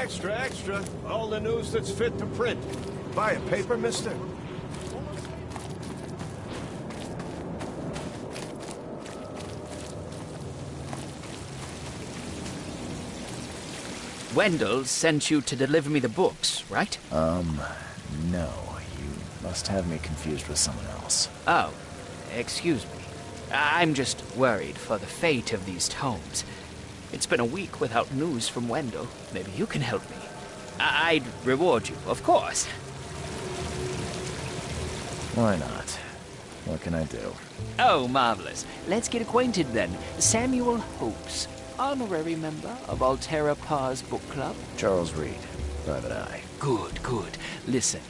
Extra, extra. All the news that's fit to print. Buy a paper, mister? Wendell sent you to deliver me the books, right? No. You must have me confused with someone else. Oh, excuse me. I'm just worried for the fate of these tomes. It's been a week without news from Wendell. Maybe you can help me. I'd reward you, of course. Why not? What can I do? Oh, marvelous. Let's get acquainted then. Samuel Hopes, honorary member of Altera Par's book club. Charles Reed, Private Eye. Good, good. Listen,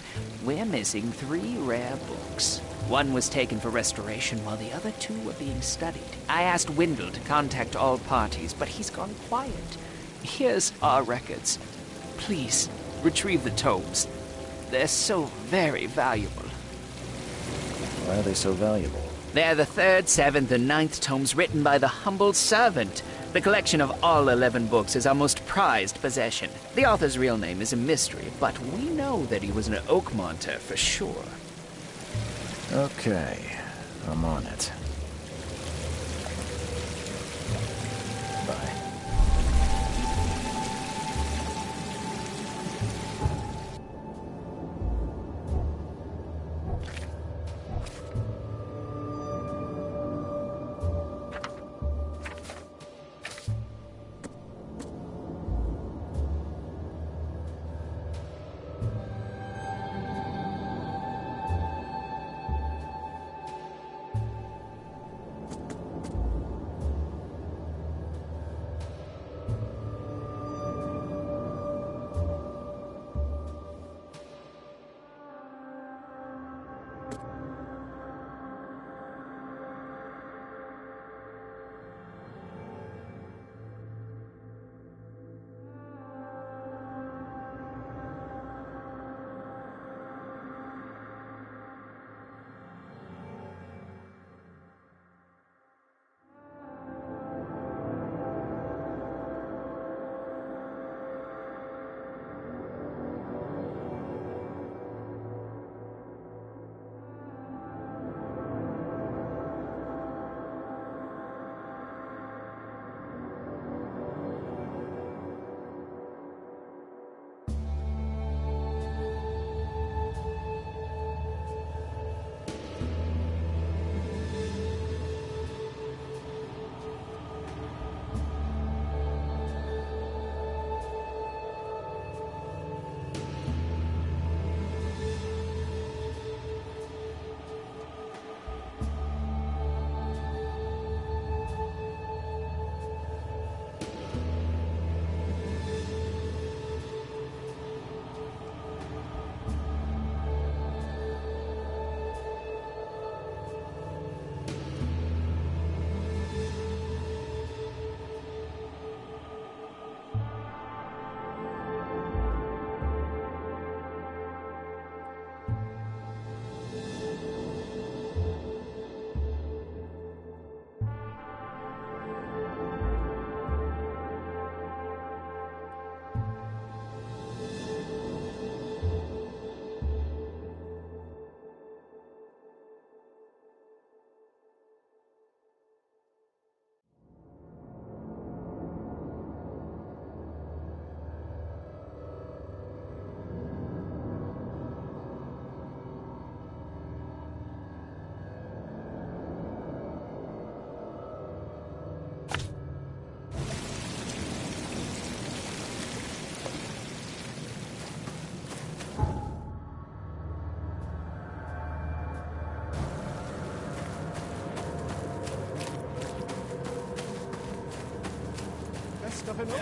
we're missing 3 rare books. One was taken for restoration while the other 2 were being studied. I asked Wendell to contact all parties, but he's gone quiet. Here's our records. Please, retrieve the tomes. They're so very valuable. Why are they so valuable? They're the 3rd, 7th, and 9th tomes written by the humble servant. The collection of all 11 books is our most prized possession. The author's real name is a mystery, but we know that he was an Oakmonter for sure. Okay, I'm on it. Bye.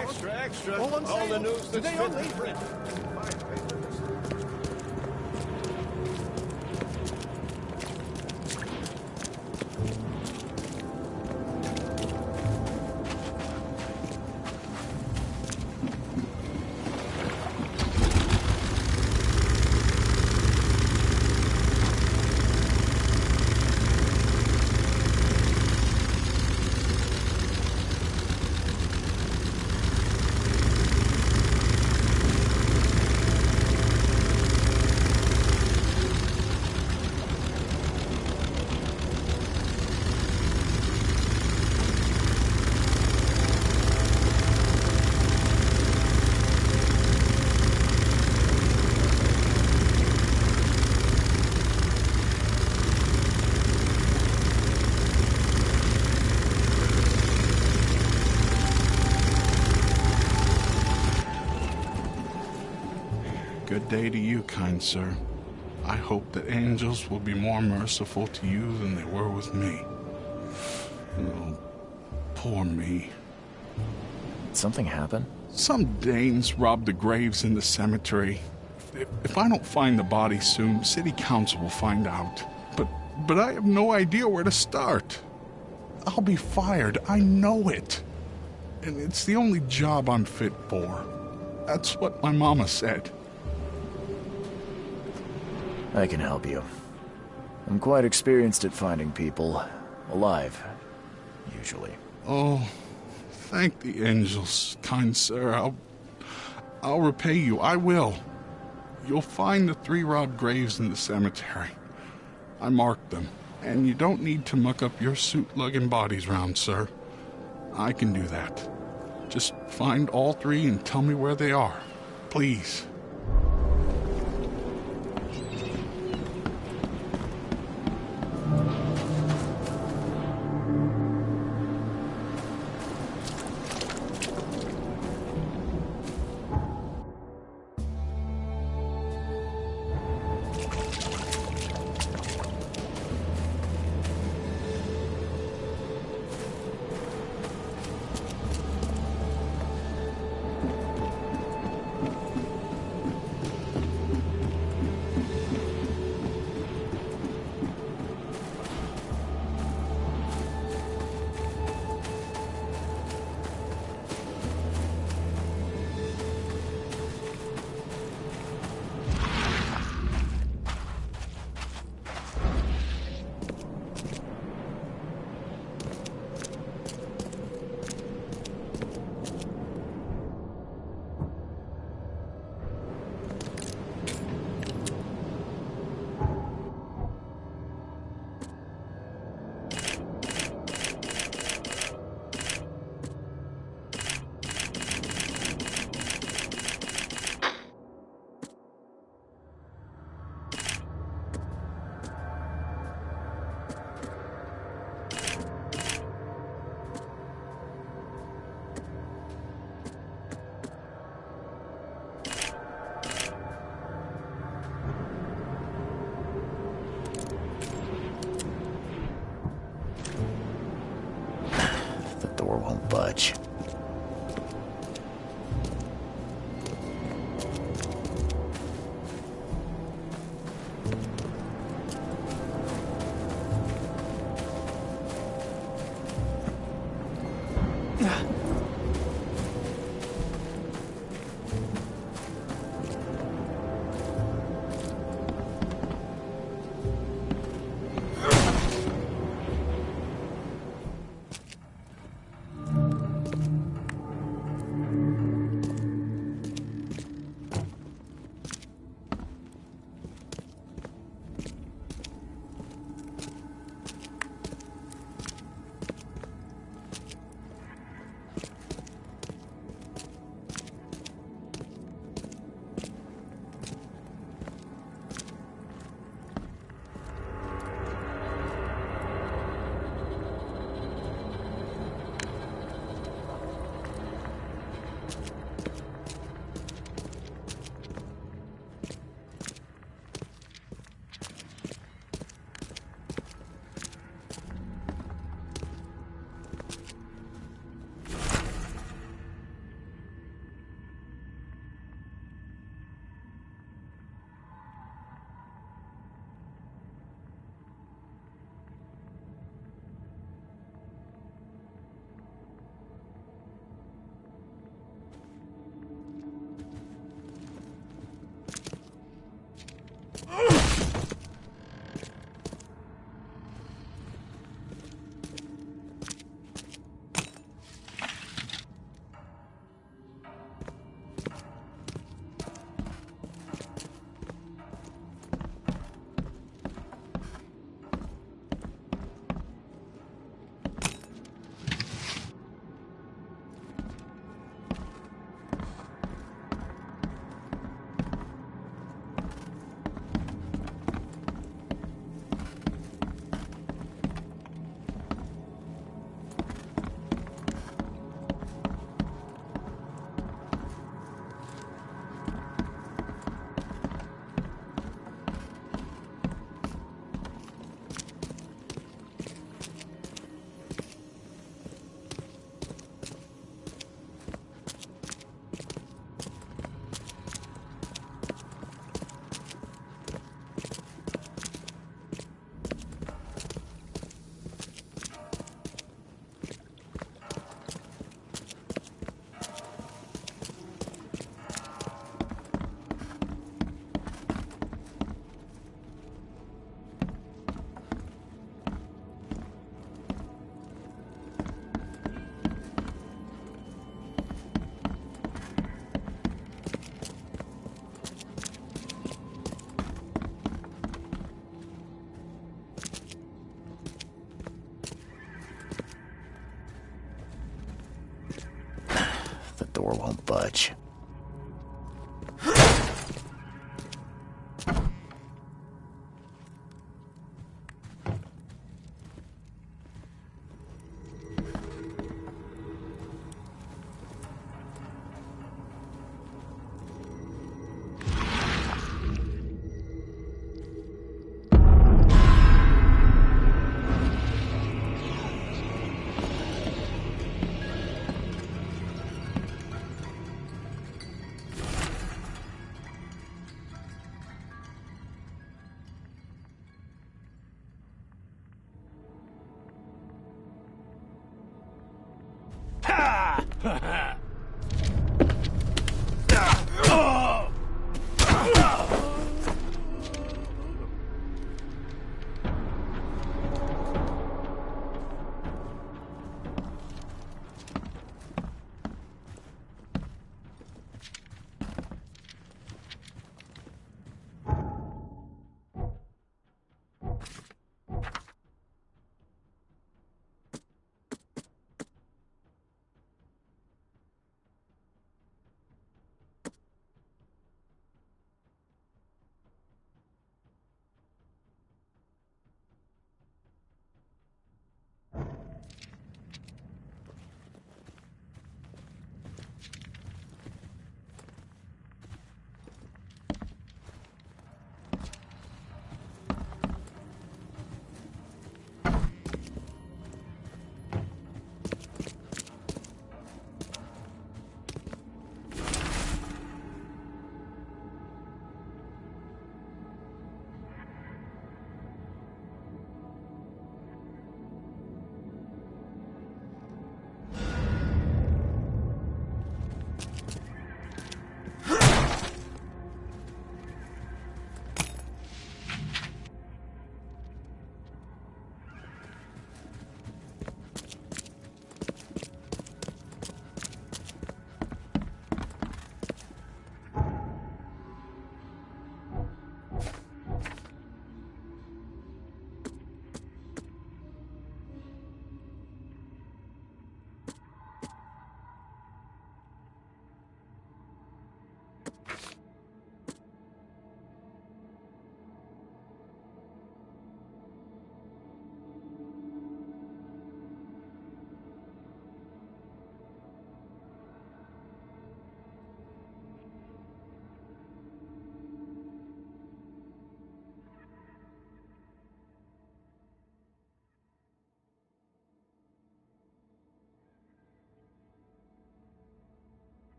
Extra, extra. All the news that's fit to print. Buy a paper, mister? day to you, kind sir. I hope that angels will be more merciful to you than they were with me. Oh, poor me. Did something happen? Some Danes robbed the graves in the cemetery. If I don't find the body soon, city council will find out. But I have no idea where to start. I'll be fired, I know it. And it's the only job I'm fit for. That's what my mama said. I can help you. I'm quite experienced at finding people alive, usually. Oh, thank the angels, kind sir. I'll repay you, I will. You'll find the 3 robbed graves in the cemetery. I marked them, and you don't need to muck up your suit lugging bodies round, sir. I can do that. Just find all 3 and tell me where they are, please. Door won't budge. budge.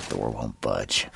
Door won't budge.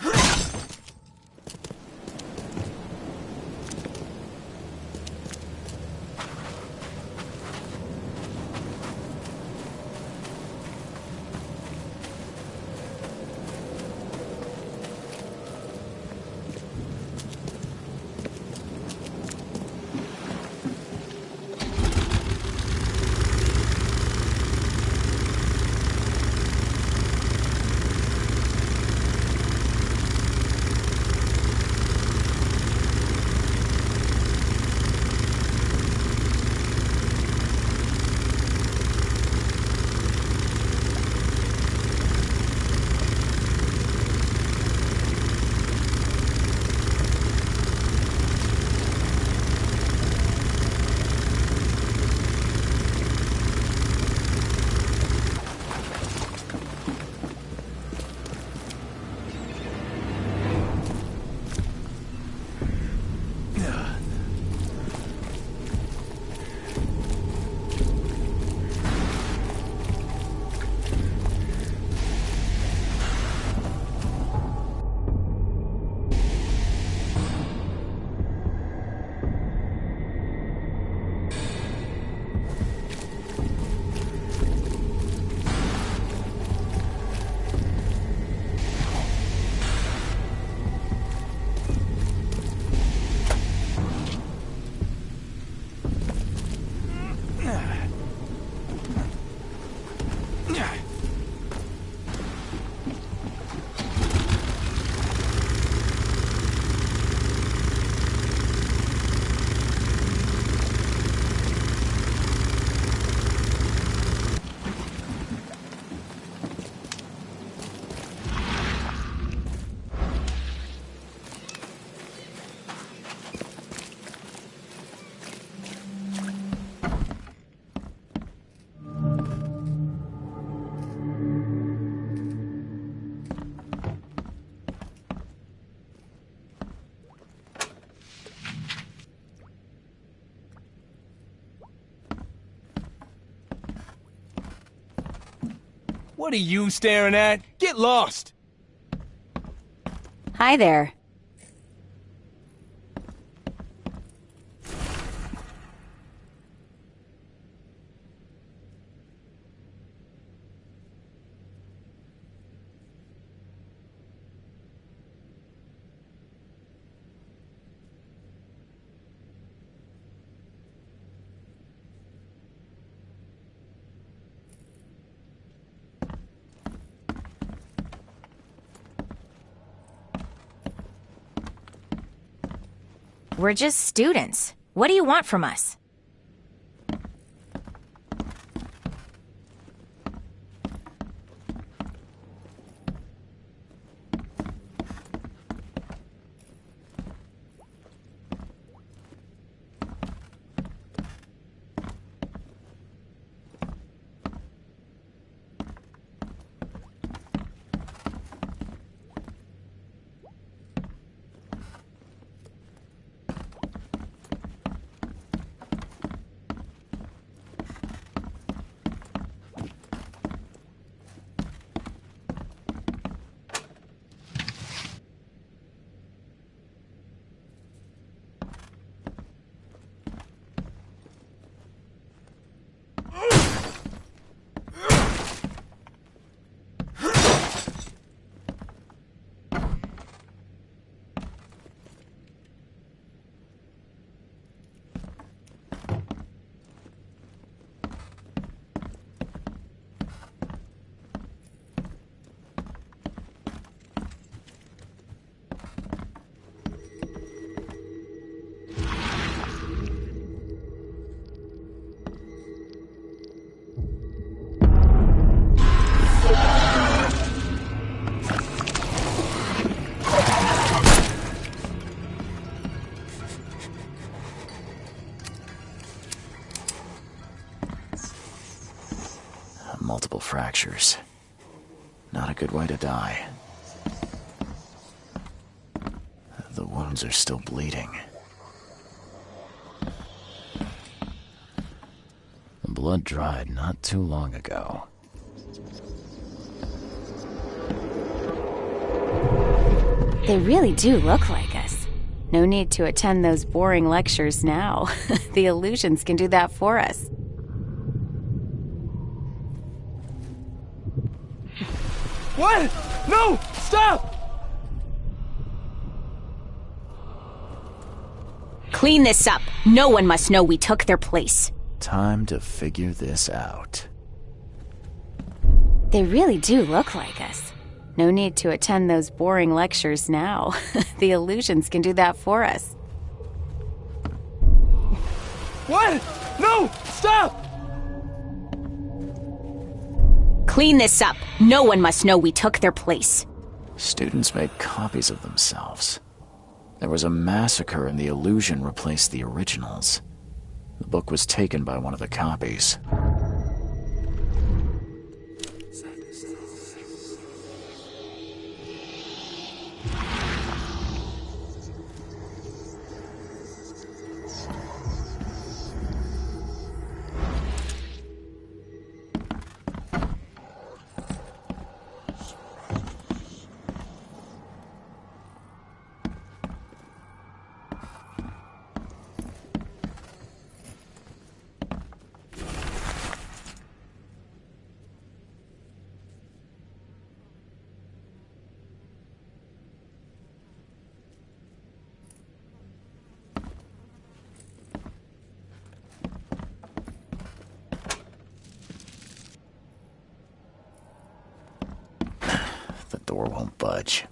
What are you staring at? Get lost! Hi there. We're just students. What do you want from us? Multiple fractures. Not a good way to die. The wounds are still bleeding. The blood dried not too long ago. They really do look like us. No need to attend those boring lectures now. The illusions can do that for us. What? No! Stop! Clean this up. No one must know we took their place. Time to figure this out. They really do look like us. No need to attend those boring lectures now. The illusions can do that for us. What? No! Stop! Clean this up. No one must know we took their place. Students made copies of themselves. There was a massacre and the illusion replaced the originals. The book was taken by one of the copies. The door won't budge.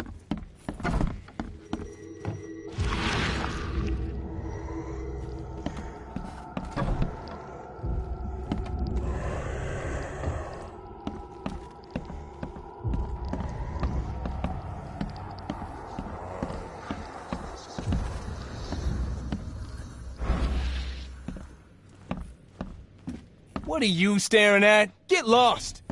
What are you staring at? Get lost!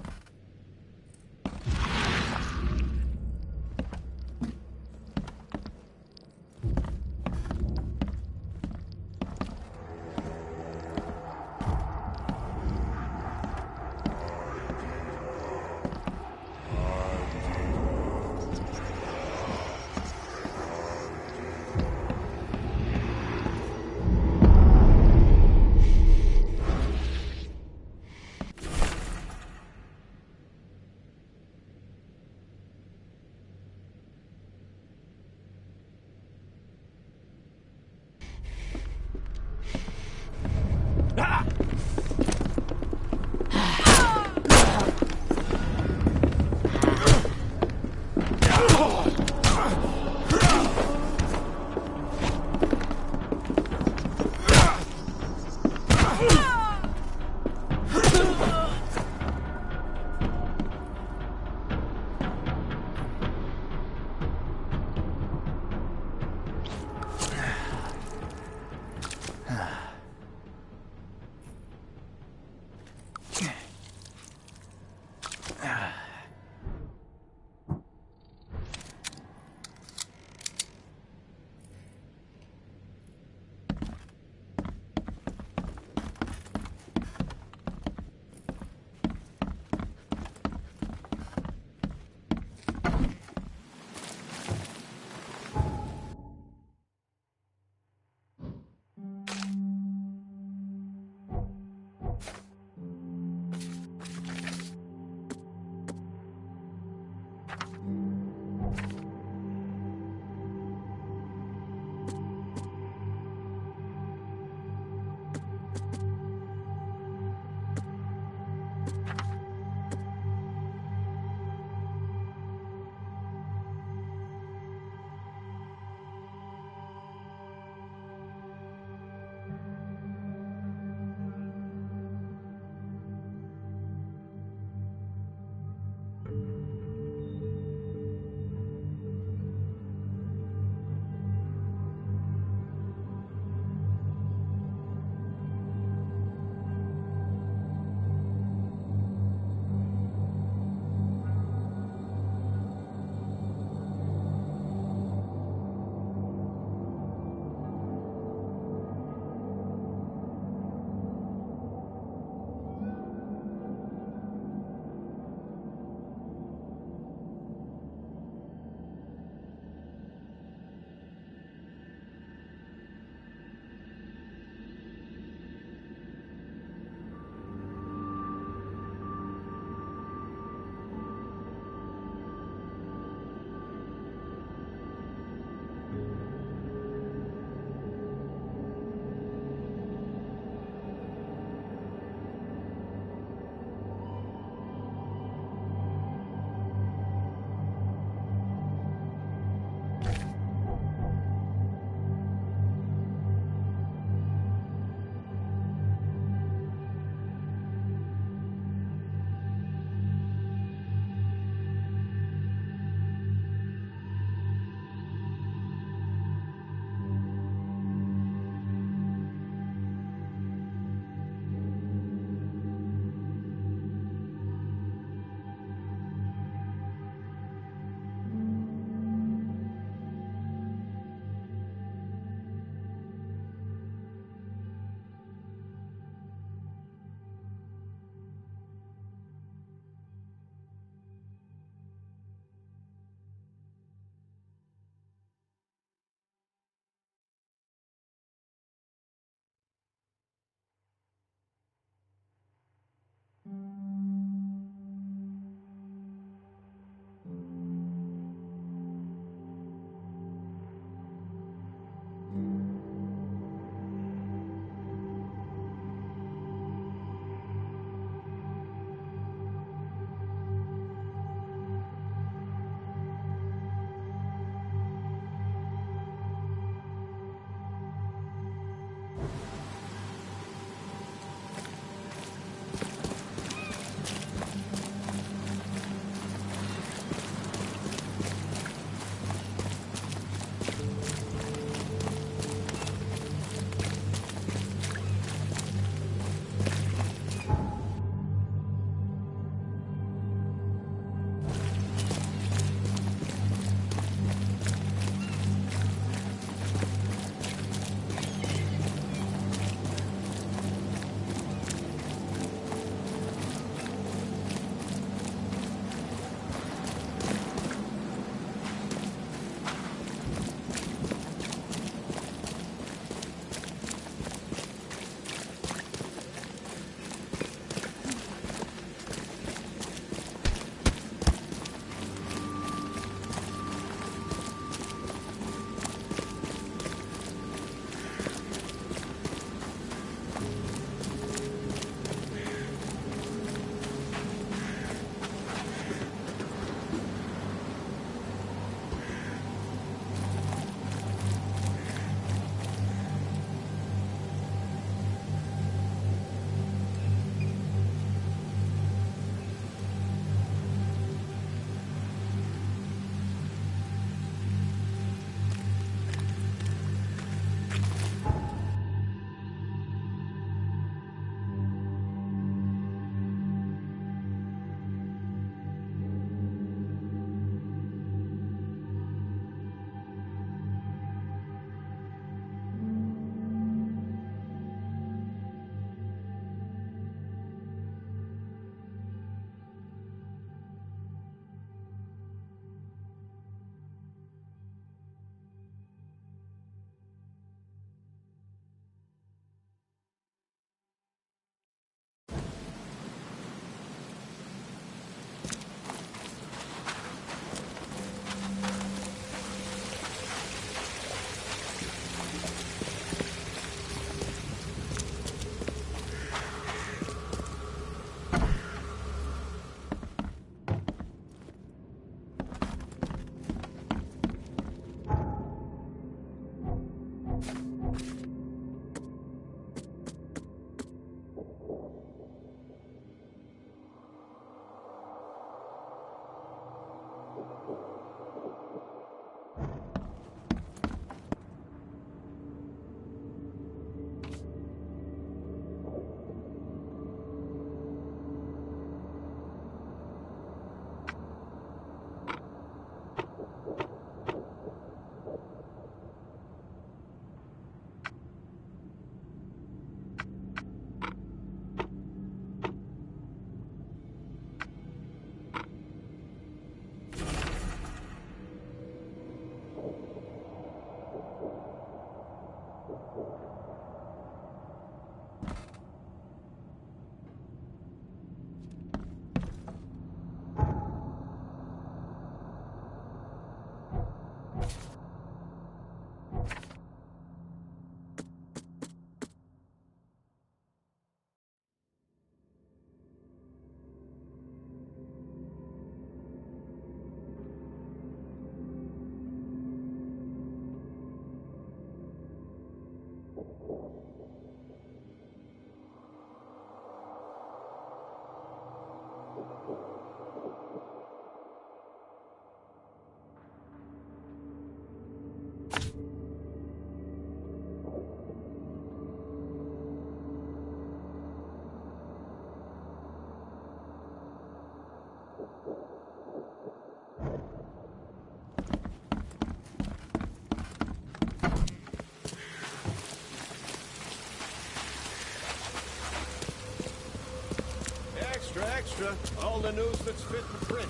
Extra, extra. All the news that's fit for print.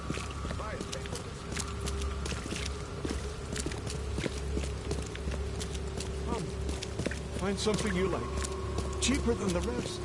Buy a paper. Come. Find something you like. Cheaper than the rest.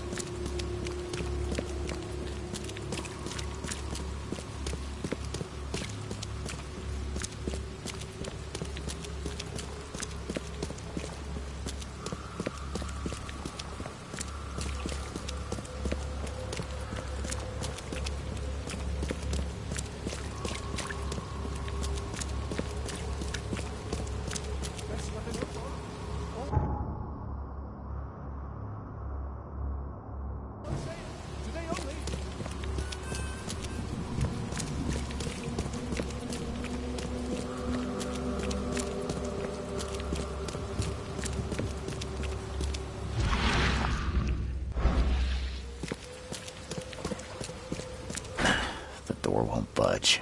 The door won't budge.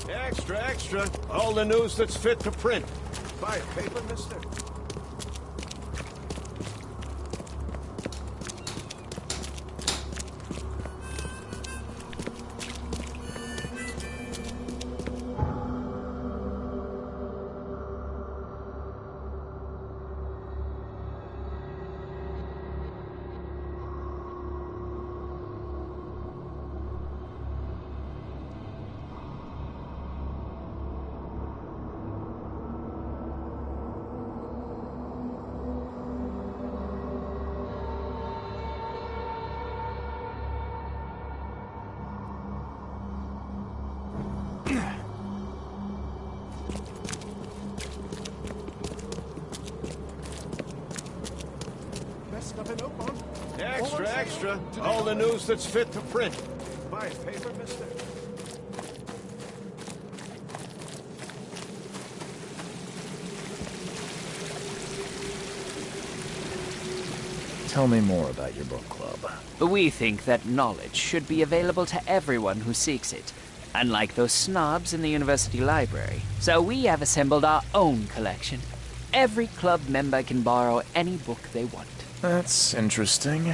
Extra, extra. All the news that's fit to print. Buy a paper, mister? Extra, extra. All the news that's fit to print. Buy a paper, mister? Tell me more about your book club. We think that knowledge should be available to everyone who seeks it, unlike those snobs in the university library. So we have assembled our own collection. Every club member can borrow any book they want. That's interesting.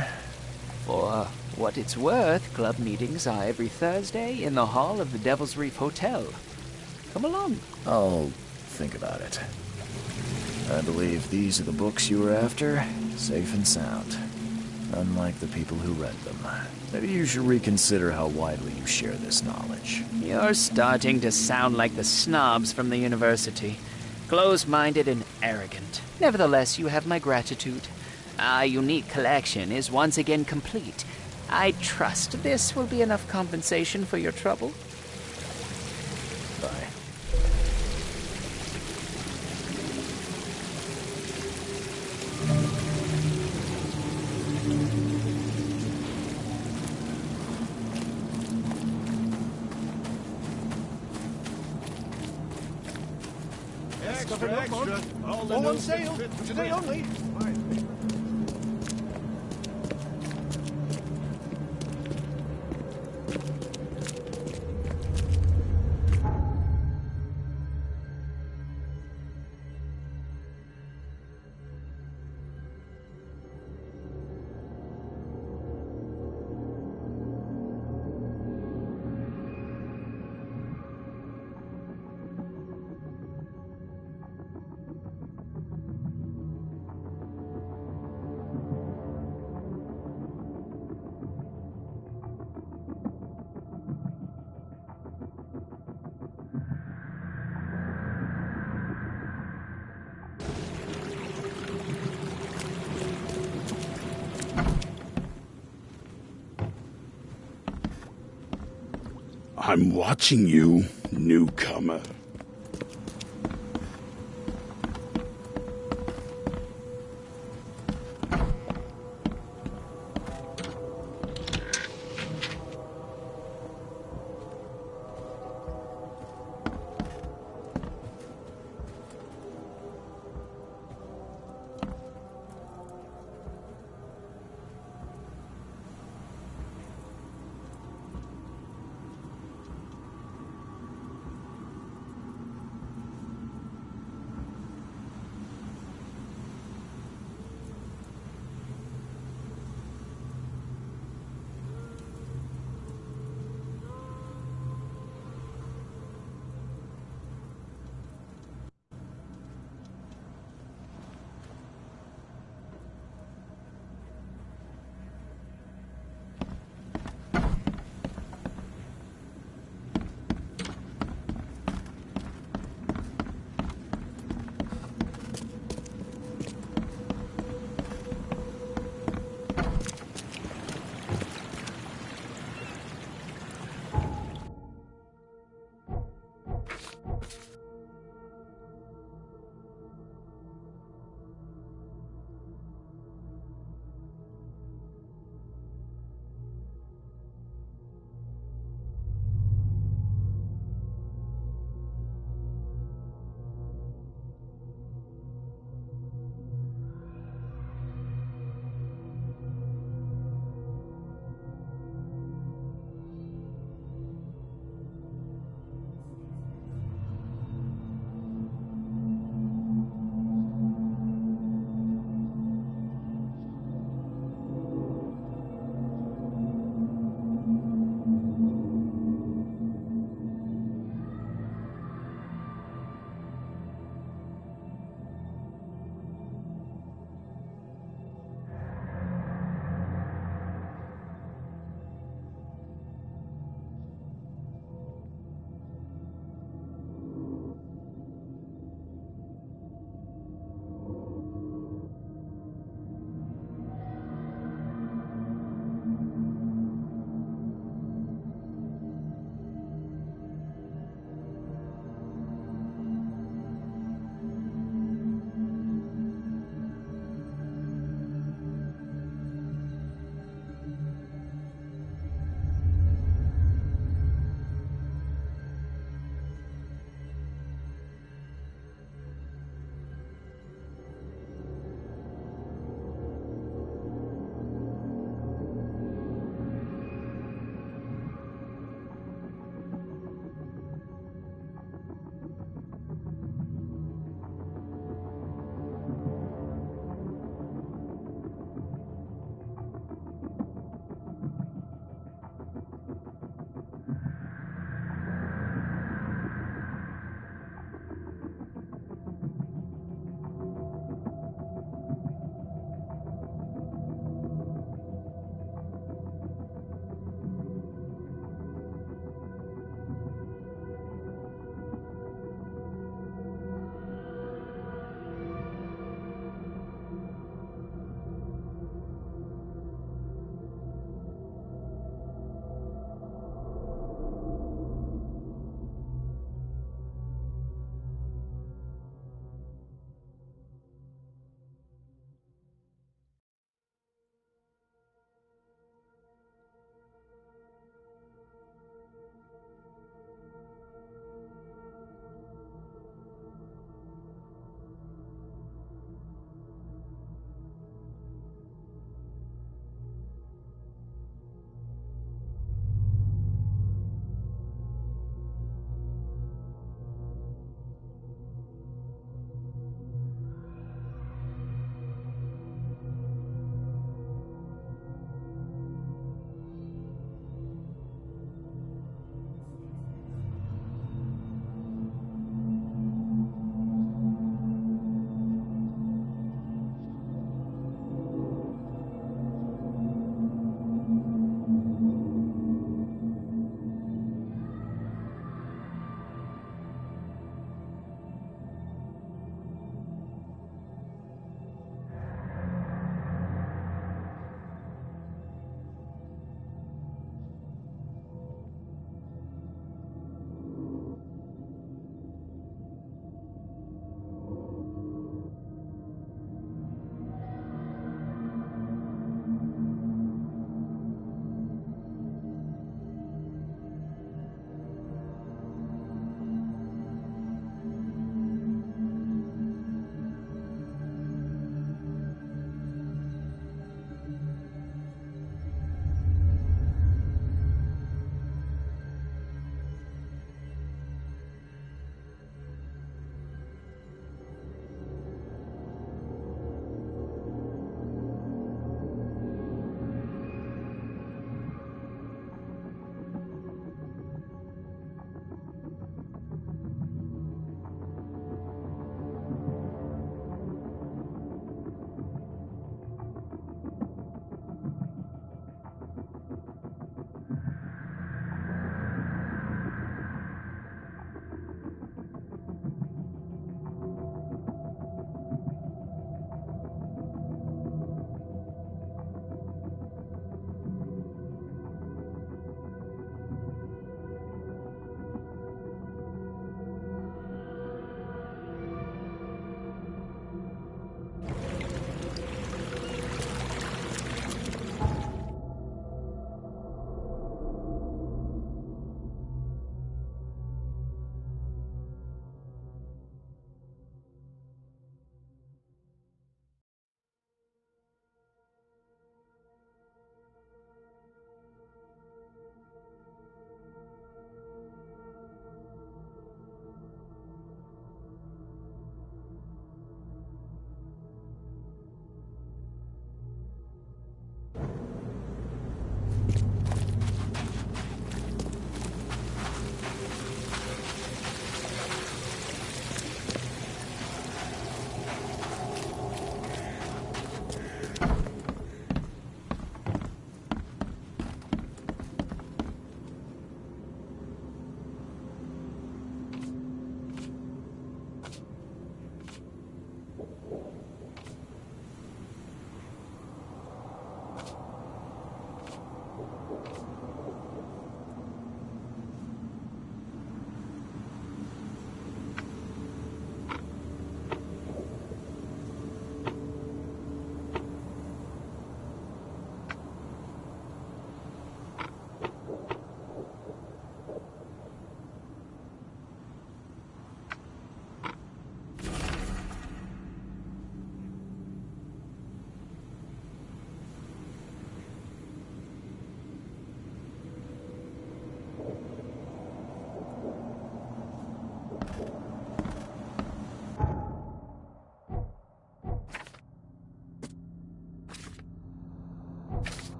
For what it's worth, club meetings are every Thursday in the hall of the Devil's Reef Hotel. Come along. I'll think about it. I believe these are the books you were after, safe and sound. Unlike the people who read them. Maybe you should reconsider how widely you share this knowledge. You're starting to sound like the snobs from the university. Close-minded and arrogant. Nevertheless, you have my gratitude. Our unique collection is once again complete. I trust this will be enough compensation for your trouble. Bye. Extra, extra. All the All on news sale. that's fit for Today print. only. I'm watching you, newcomer.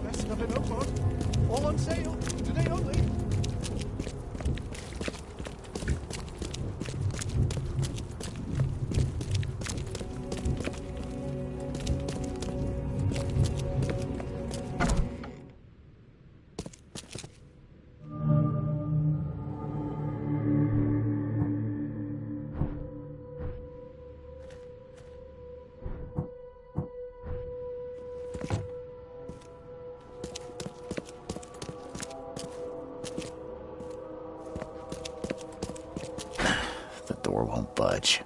Best of an oak all on sale, today only. The door won't budge.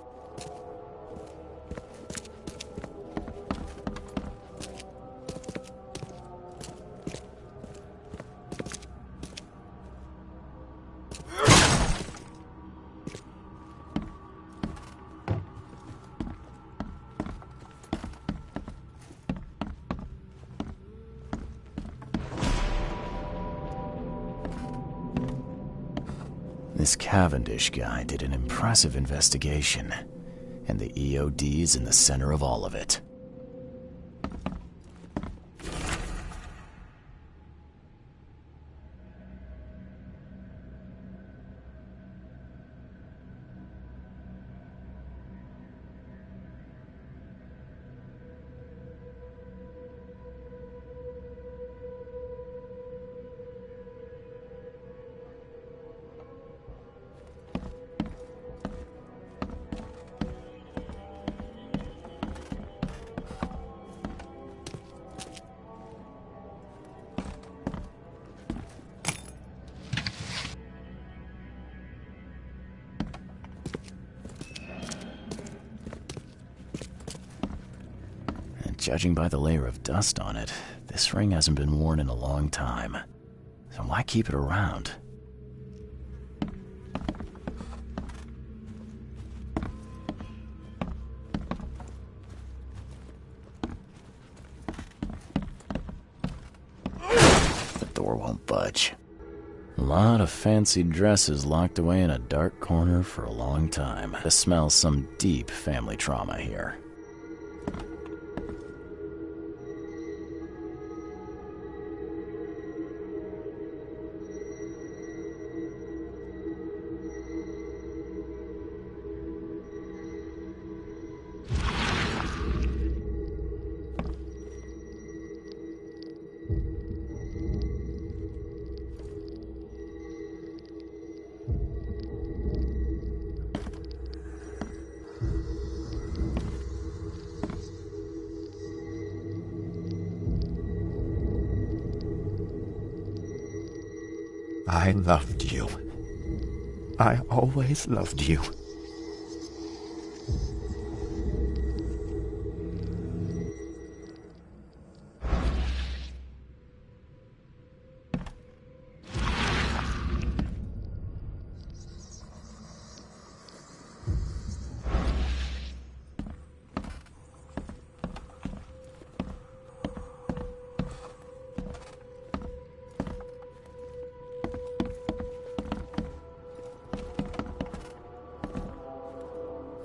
This Cavendish guy did an impressive investigation, and the EOD's in the center of all of it. Judging by the layer of dust on it, this ring hasn't been worn in a long time. So why keep it around? The door won't budge. A lot of fancy dresses locked away in a dark corner for a long time. I smell some deep family trauma here. I loved you. I always loved you.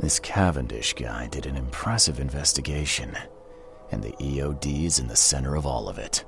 This Cavendish guy did an impressive investigation, and the EOD's in the center of all of it.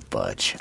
won't budge.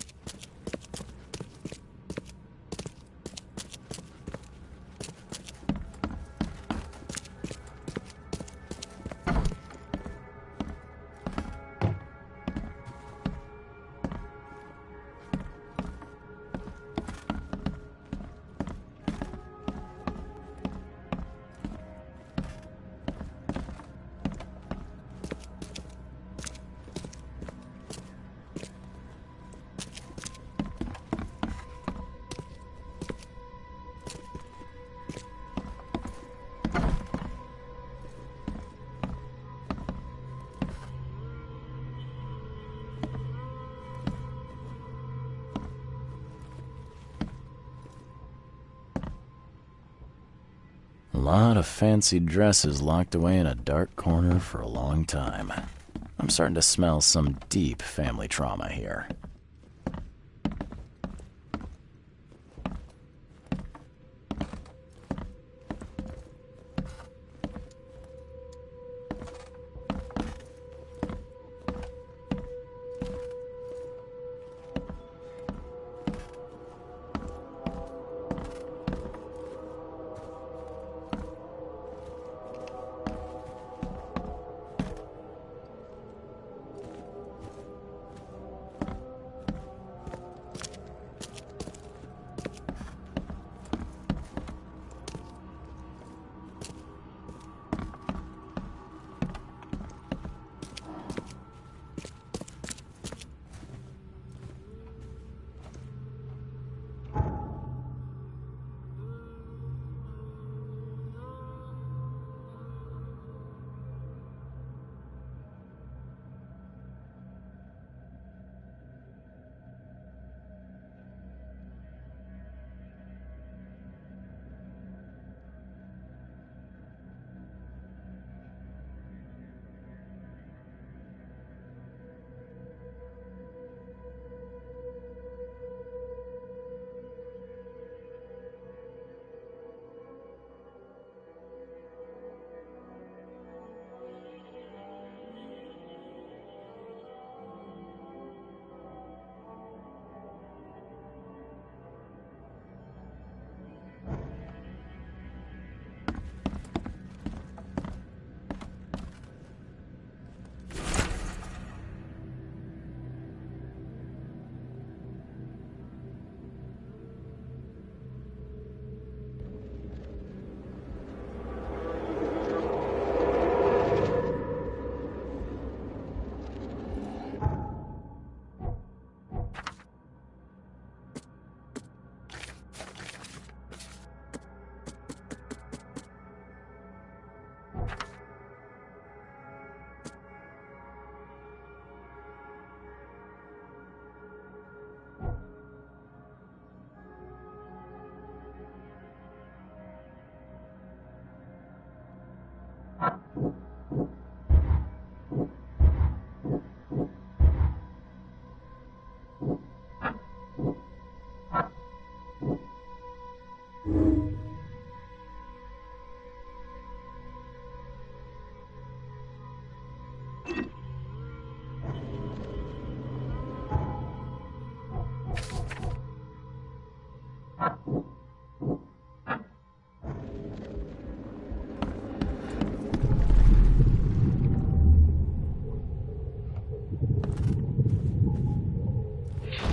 A lot of fancy dresses locked away in a dark corner for a long time. I'm starting to smell some deep family trauma here.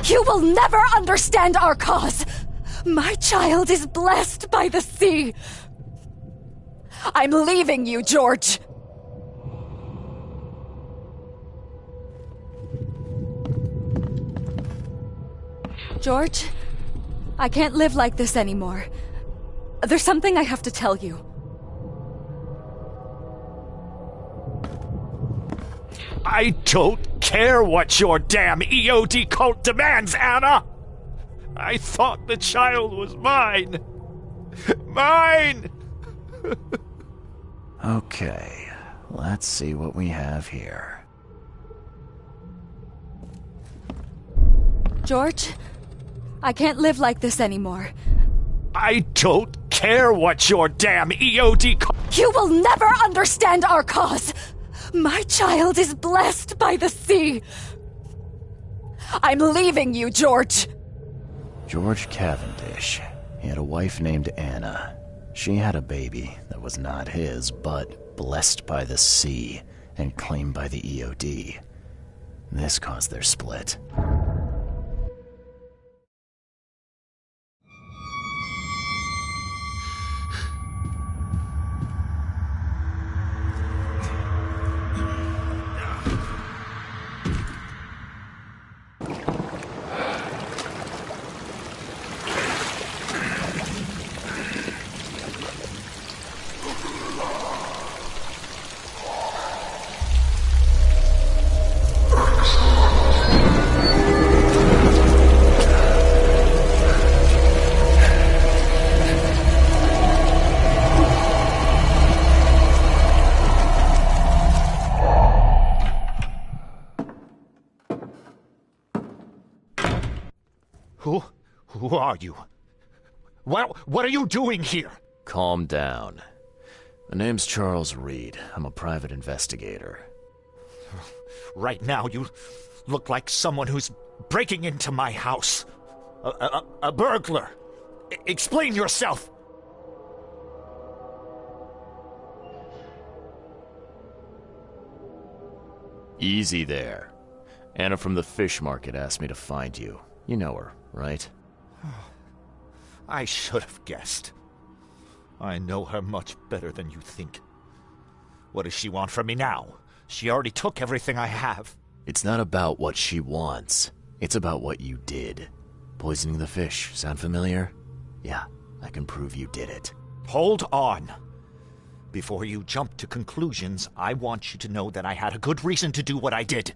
You will never understand our cause! My child is blessed by the sea! I'm leaving you, George! George, I can't live like this anymore. There's something I have to tell you. I don't care what your damn EOD cult demands, Anna! I thought the child was mine! Mine! Okay, let's see what we have here. George, I can't live like this anymore. I don't care what your damn EOD cult— You will never understand our cause! My child is blessed by the sea! I'm leaving you, George! George Cavendish. He had a wife named Anna. She had a baby that was not his, but blessed by the sea and claimed by the EOD. This caused their split. Who are you? What are you doing here? Calm down. My name's Charles Reed. I'm a private investigator. Right now, you look like someone who's breaking into my house. A burglar. Explain yourself. Easy there. Anna from the fish market asked me to find you. You know her, right? I should have guessed. I know her much better than you think. What does she want from me now? She already took everything I have. It's not about what she wants. It's about what you did. Poisoning the fish. Sound familiar? Yeah, I can prove you did it. Hold on. Before you jump to conclusions, I want you to know that I had a good reason to do what I did.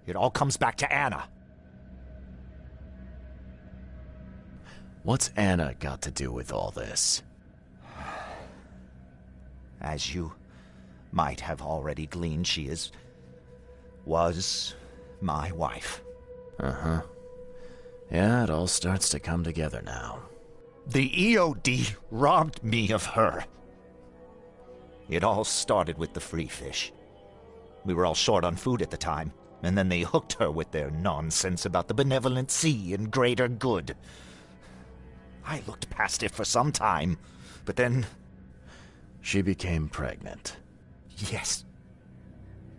It all comes back to Anna. What's Anna got to do with all this? As you might have already gleaned, she was my wife. Uh-huh. Yeah, it all starts to come together now. The EOD robbed me of her. It all started with the free fish. We were all short on food at the time, and then they hooked her with their nonsense about the benevolent sea and greater good. I looked past it for some time, but then... She became pregnant. Yes.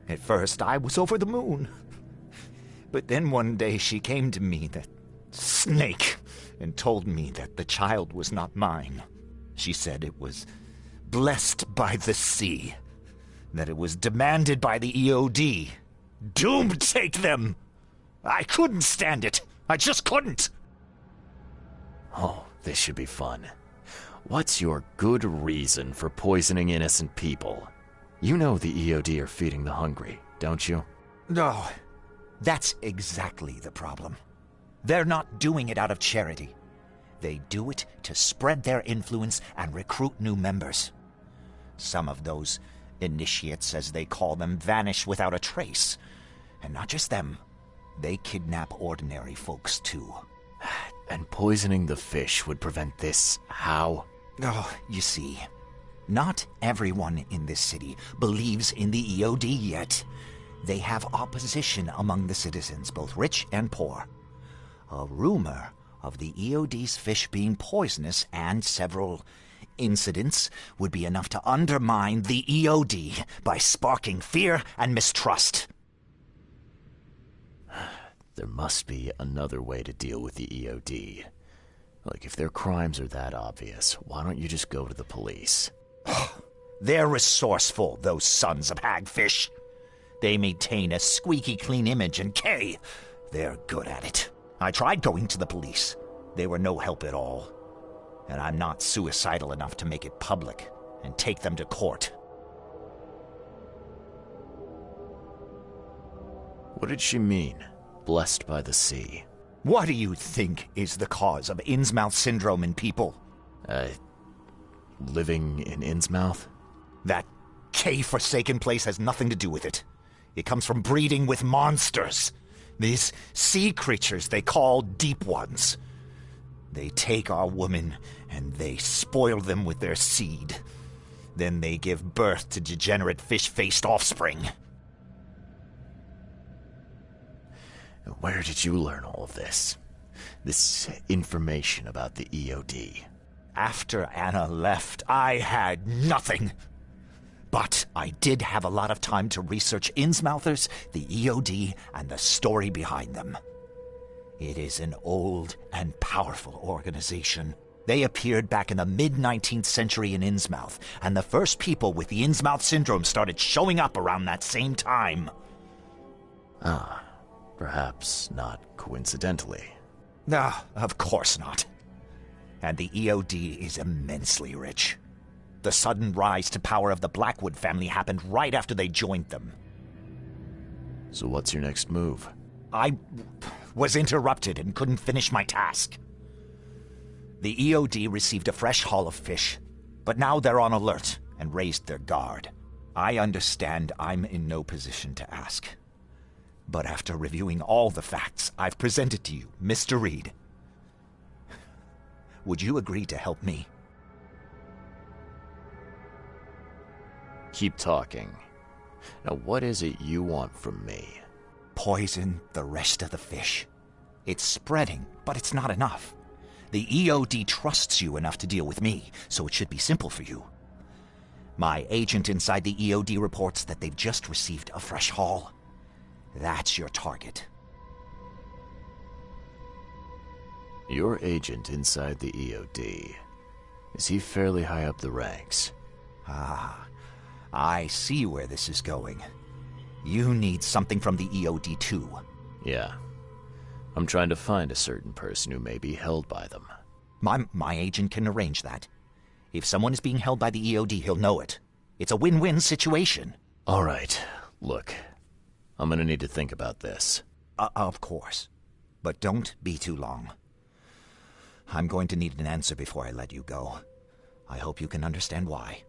At first, I was over the moon. But then one day she came to me, that snake, and told me that the child was not mine. She said it was blessed by the sea, that it was demanded by the EOD. Doomed take them! I couldn't stand it. I just couldn't. Oh, this should be fun. What's your good reason for poisoning innocent people? You know the EOD are feeding the hungry, don't you? No, that's exactly the problem. They're not doing it out of charity. They do it to spread their influence and recruit new members. Some of those initiates, as they call them, vanish without a trace. And not just them. They kidnap ordinary folks, too. And poisoning the fish would prevent this. How? Oh, you see, not everyone in this city believes in the EOD yet. They have opposition among the citizens, both rich and poor. A rumor of the EOD's fish being poisonous and several incidents would be enough to undermine the EOD by sparking fear and mistrust. There must be another way to deal with the EOD. Like, if their crimes are that obvious, why don't you just go to the police? They're resourceful, those sons of hagfish. They maintain a squeaky clean image, and they're good at it. I tried going to the police. They were no help at all. And I'm not suicidal enough to make it public and take them to court. What did she mean? Blessed by the sea. What do you think is the cause of Innsmouth syndrome in people? Living in Innsmouth? That K-forsaken place has nothing to do with it. It comes from breeding with monsters. These sea creatures they call Deep Ones. They take our women and they spoil them with their seed. Then they give birth to degenerate fish-faced offspring. Where did you learn all of this? This information about the EOD? After Anna left, I had nothing. But I did have a lot of time to research Innsmouthers, the EOD, and the story behind them. It is an old and powerful organization. They appeared back in the mid-19th century in Innsmouth, and the first people with the Innsmouth syndrome started showing up around that same time. Ah, perhaps not coincidentally. Ah, of course not. And the EOD is immensely rich. The sudden rise to power of the Blackwood family happened right after they joined them. So what's your next move? I was interrupted and couldn't finish my task. The EOD received a fresh haul of fish, but now they're on alert and raised their guard. I understand I'm in no position to ask. But after reviewing all the facts I've presented to you, Mr. Reed, would you agree to help me? Keep talking. Now what is it you want from me? Poison the rest of the fish. It's spreading, but it's not enough. The EOD trusts you enough to deal with me, so it should be simple for you. My agent inside the EOD reports that they've just received a fresh haul. That's your target. Your agent inside the EOD. Is he fairly high up the ranks? Ah, I see where this is going. You need something from the EOD too. Yeah. I'm trying to find a certain person who may be held by them. My agent can arrange that. If someone is being held by the EOD, he'll know it. It's a win-win situation. All right. Look, I'm gonna need to think about this. Of course. But don't be too long. I'm going to need an answer before I let you go. I hope you can understand why.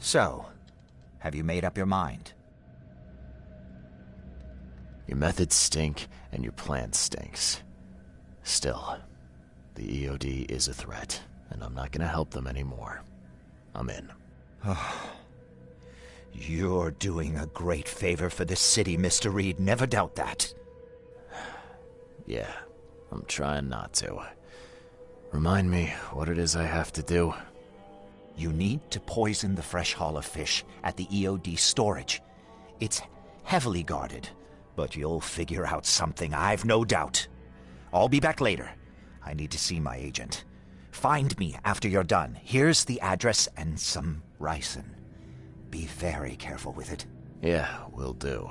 So, have you made up your mind? Your methods stink, and your plan stinks. Still, the EOD is a threat, and I'm not gonna help them anymore. I'm in. You're doing a great favor for the city, Mr. Reed. Never doubt that. Yeah, I'm trying not to. Remind me what it is I have to do. You need to poison the fresh haul of fish at the EOD storage. It's heavily guarded, but you'll figure out something, I've no doubt. I'll be back later. I need to see my agent. Find me after you're done. Here's the address and some ricin. Be very careful with it. Yeah, will do.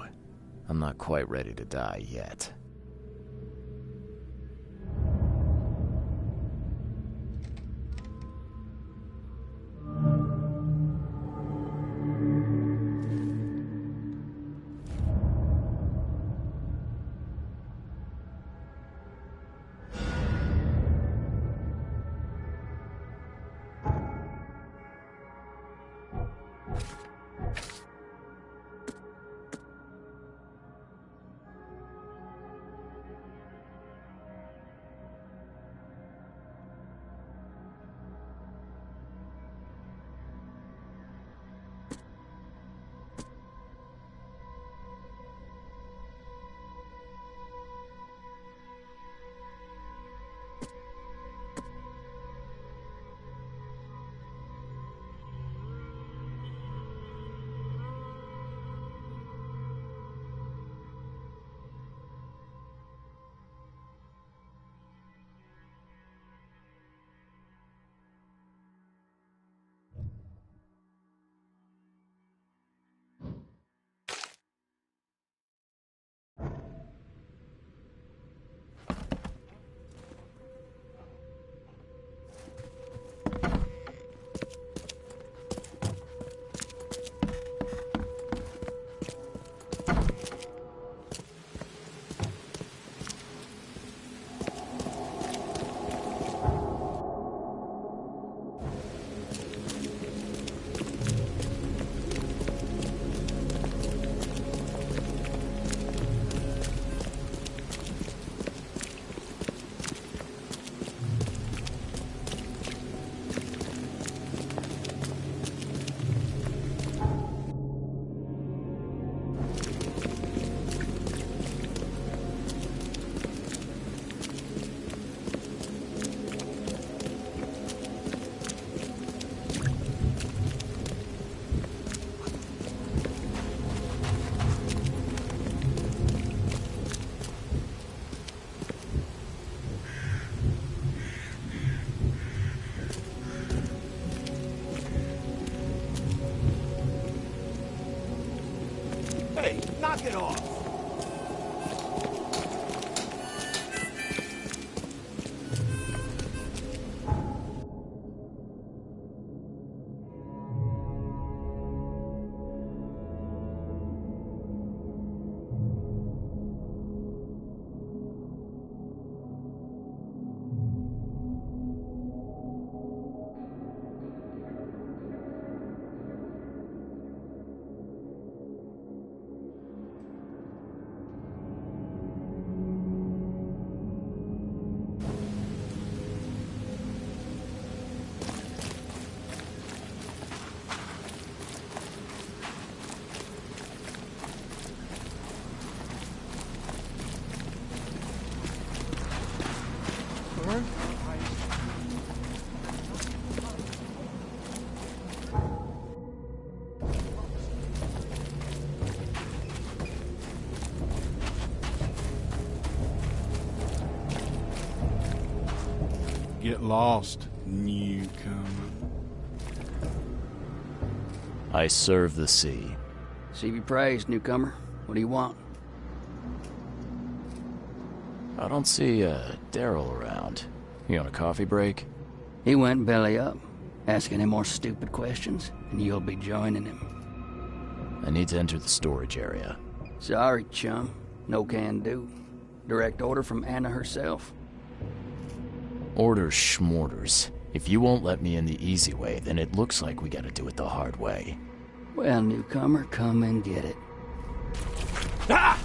I'm not quite ready to die yet. Hey, knock it off! Get lost, newcomer. I serve the sea. Sea be praised, newcomer. What do you want? I don't see Daryl around. You on a coffee break? He went belly up. Ask any more stupid questions, and you'll be joining him. I need to enter the storage area. Sorry, chum. No can do. Direct order from Anna herself. Order schmorders. If you won't let me in the easy way, then it looks like we gotta do it the hard way. Well, newcomer, come and get it. Ah!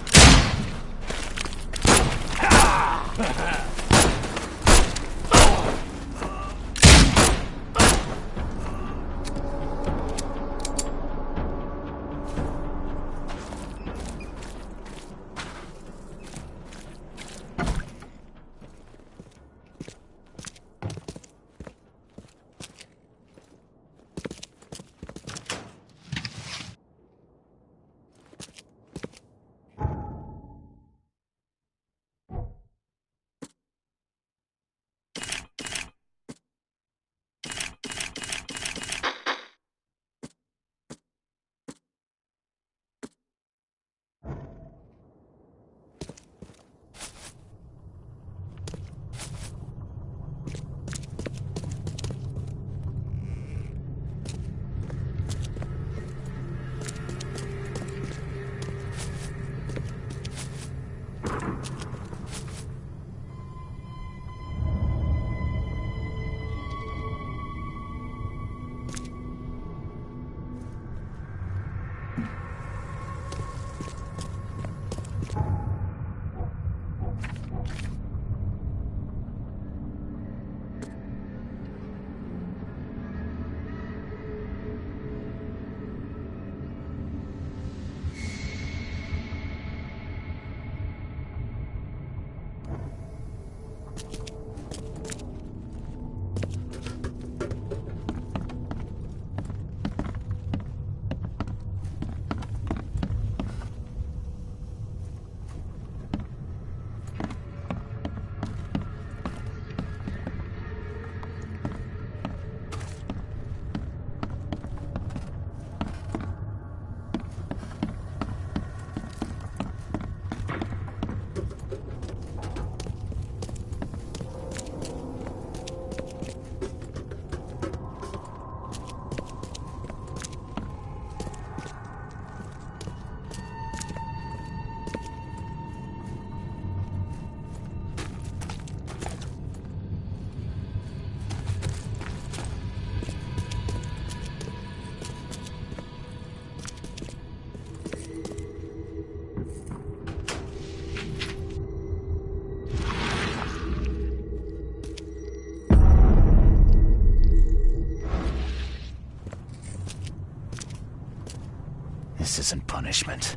This isn't punishment.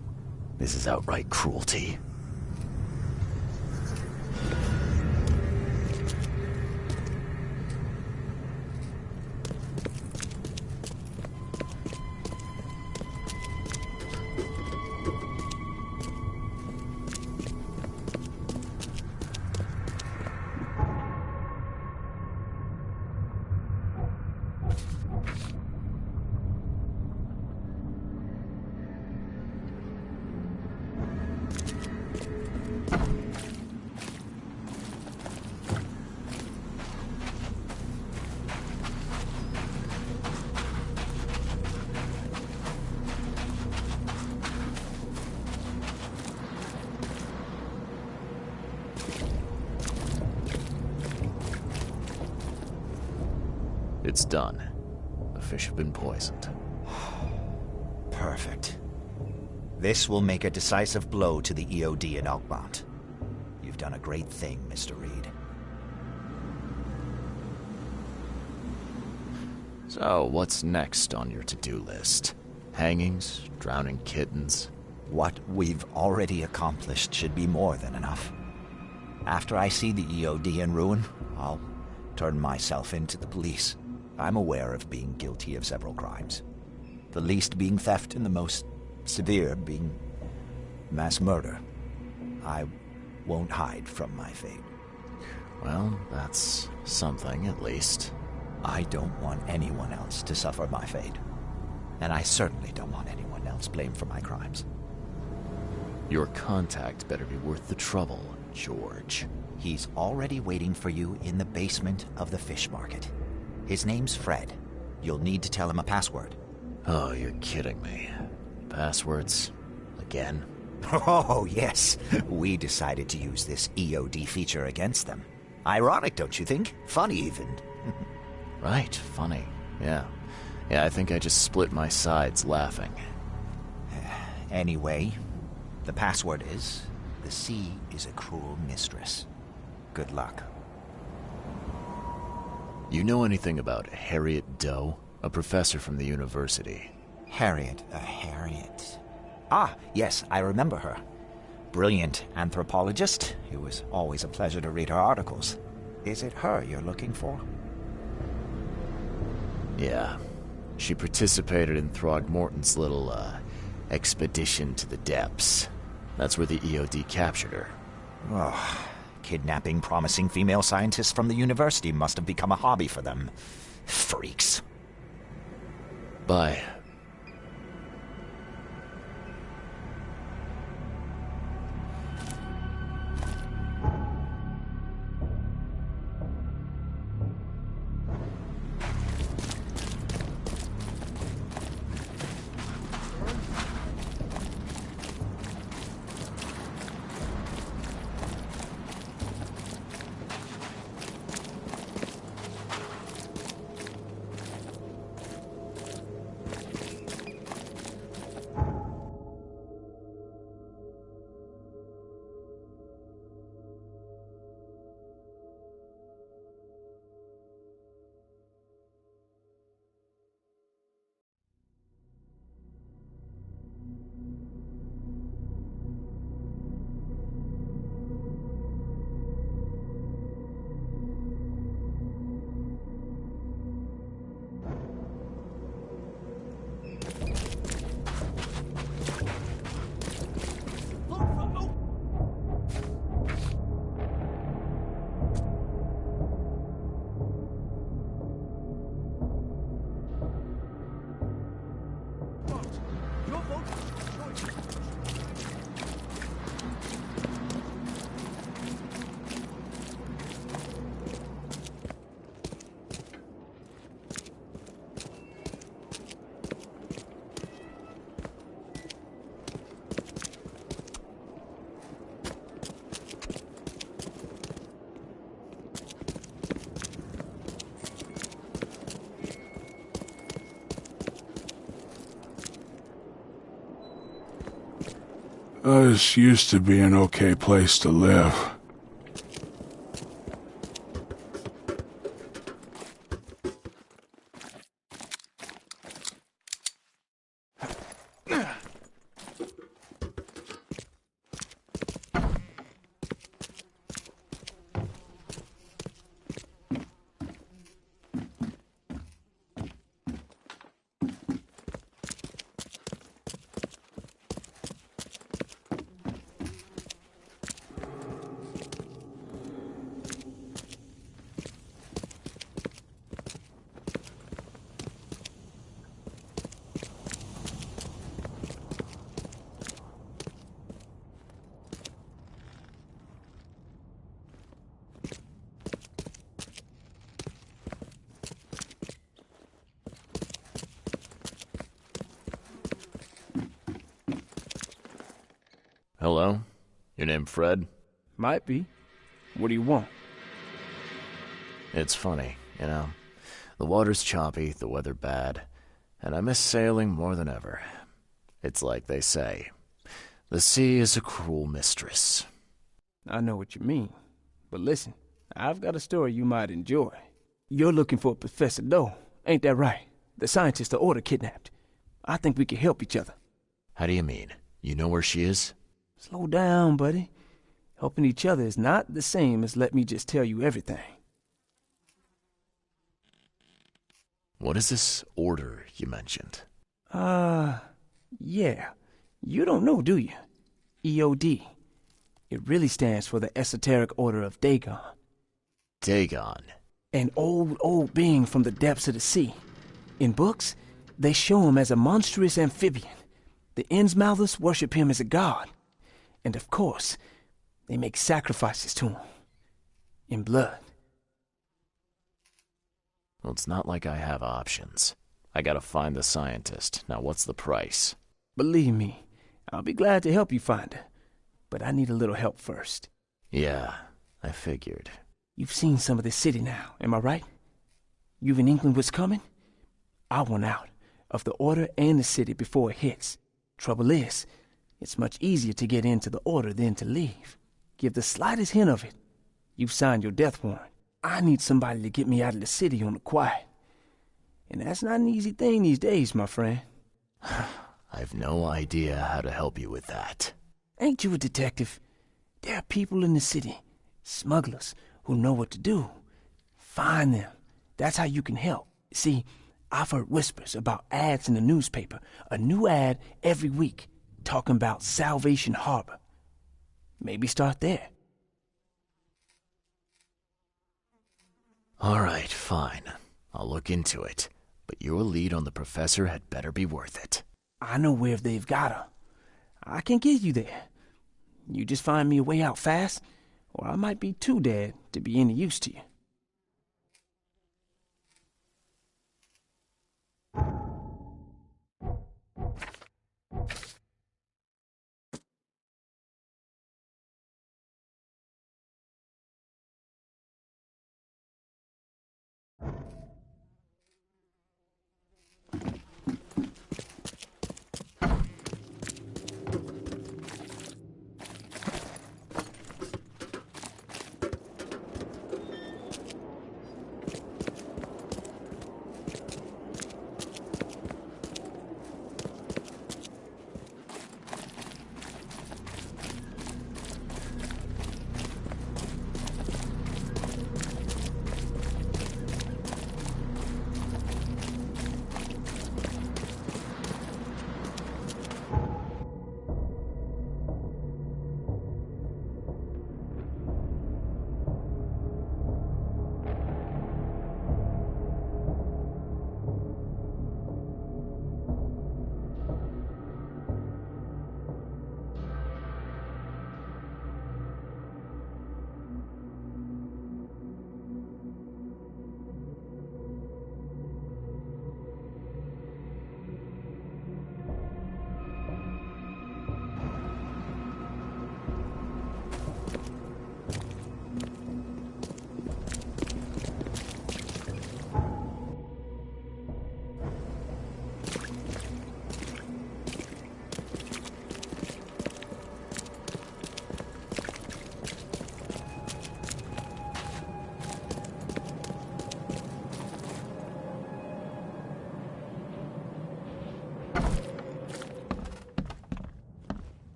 This is outright cruelty. It's done. The fish have been poisoned. Perfect. This will make a decisive blow to the EOD in Oakmont. You've done a great thing, Mr. Reed. So, what's next on your to-do list? Hangings? Drowning kittens? What we've already accomplished should be more than enough. After I see the EOD in ruin, I'll turn myself into the police. I'm aware of being guilty of several crimes. The least being theft and the most severe being mass murder. I won't hide from my fate. Well, that's something, at least. I don't want anyone else to suffer my fate. And I certainly don't want anyone else blamed for my crimes. Your contact better be worth the trouble, George. He's already waiting for you in the basement of the fish market. His name's Fred. You'll need to tell him a password. Oh, you're kidding me. Passwords? Again? Oh, yes. We decided to use this EOD feature against them. Ironic, don't you think? Funny, even. Right, funny. Yeah. Yeah, I think I just split my sides laughing. Anyway, the password is, the sea is a cruel mistress. Good luck. You know anything about Harriet Doe? A professor from the university. Harriet. Ah, yes, I remember her. Brilliant anthropologist. It was always a pleasure to read her articles. Is it her you're looking for? Yeah. She participated in Throgmorton's little, expedition to the depths. That's where the EOD captured her. Oh, kidnapping promising female scientists from the university must have become a hobby for them. Freaks. Bye. This used to be an okay place to live. Hello? Your name Fred? Might be. What do you want? It's funny, you know. The water's choppy, the weather bad, and I miss sailing more than ever. It's like they say, the sea is a cruel mistress. I know what you mean. But listen, I've got a story you might enjoy. You're looking for Professor Doe, ain't that right? The scientist the Order kidnapped. I think we can help each other. How do you mean? You know where she is? Slow down, buddy. Helping each other is not the same as let me just tell you everything. What is this order you mentioned? Yeah. You don't know, do you? EOD. It really stands for the Esoteric Order of Dagon. Dagon? An old being from the depths of the sea. In books, they show him as a monstrous amphibian. The Innsmouthers worship him as a god. And of course, they make sacrifices to him. In blood. Well, it's not like I have options. I gotta find the scientist. Now, what's the price? Believe me, I'll be glad to help you find her. But I need a little help first. Yeah, I figured. You've seen some of this city now, am I right? You've an inkling what's coming? I want out of the Order and the city before it hits. Trouble is, it's much easier to get into the Order than to leave. Give the slightest hint of it, you've signed your death warrant. I need somebody to get me out of the city on the quiet. And that's not an easy thing these days, my friend. I've no idea how to help you with that. Ain't you a detective? There are people in the city, smugglers, who know what to do. Find them. That's how you can help. See, I've heard whispers about ads in the newspaper. A new ad every week, talking about Salvation Harbor. Maybe start there. All right, fine. I'll look into it. But your lead on the professor had better be worth it. I know where they've got her. I can get you there. You just find me a way out fast, or I might be too dead to be any use to you.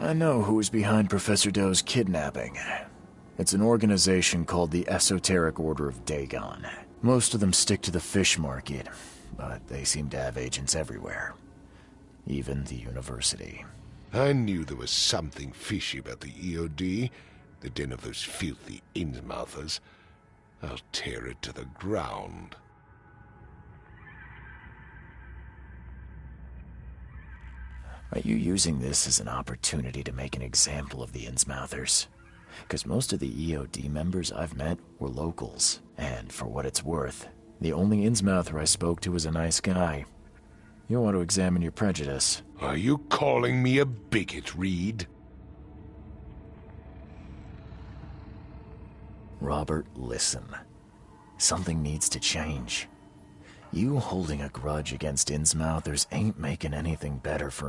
I know who's behind Professor Doe's kidnapping. It's an organization called the Esoteric Order of Dagon. Most of them stick to the fish market, but they seem to have agents everywhere. Even the university. I knew there was something fishy about the EOD, the den of those filthy Innsmouthers. I'll tear it to the ground. Are you using this as an opportunity to make an example of the Innsmouthers? Because most of the EOD members I've met were locals, and for what it's worth, the only Innsmouther I spoke to was a nice guy. You'll want to examine your prejudice. Are you calling me a bigot, Reed? Robert, listen. Something needs to change. You holding a grudge against Innsmouthers ain't making anything better for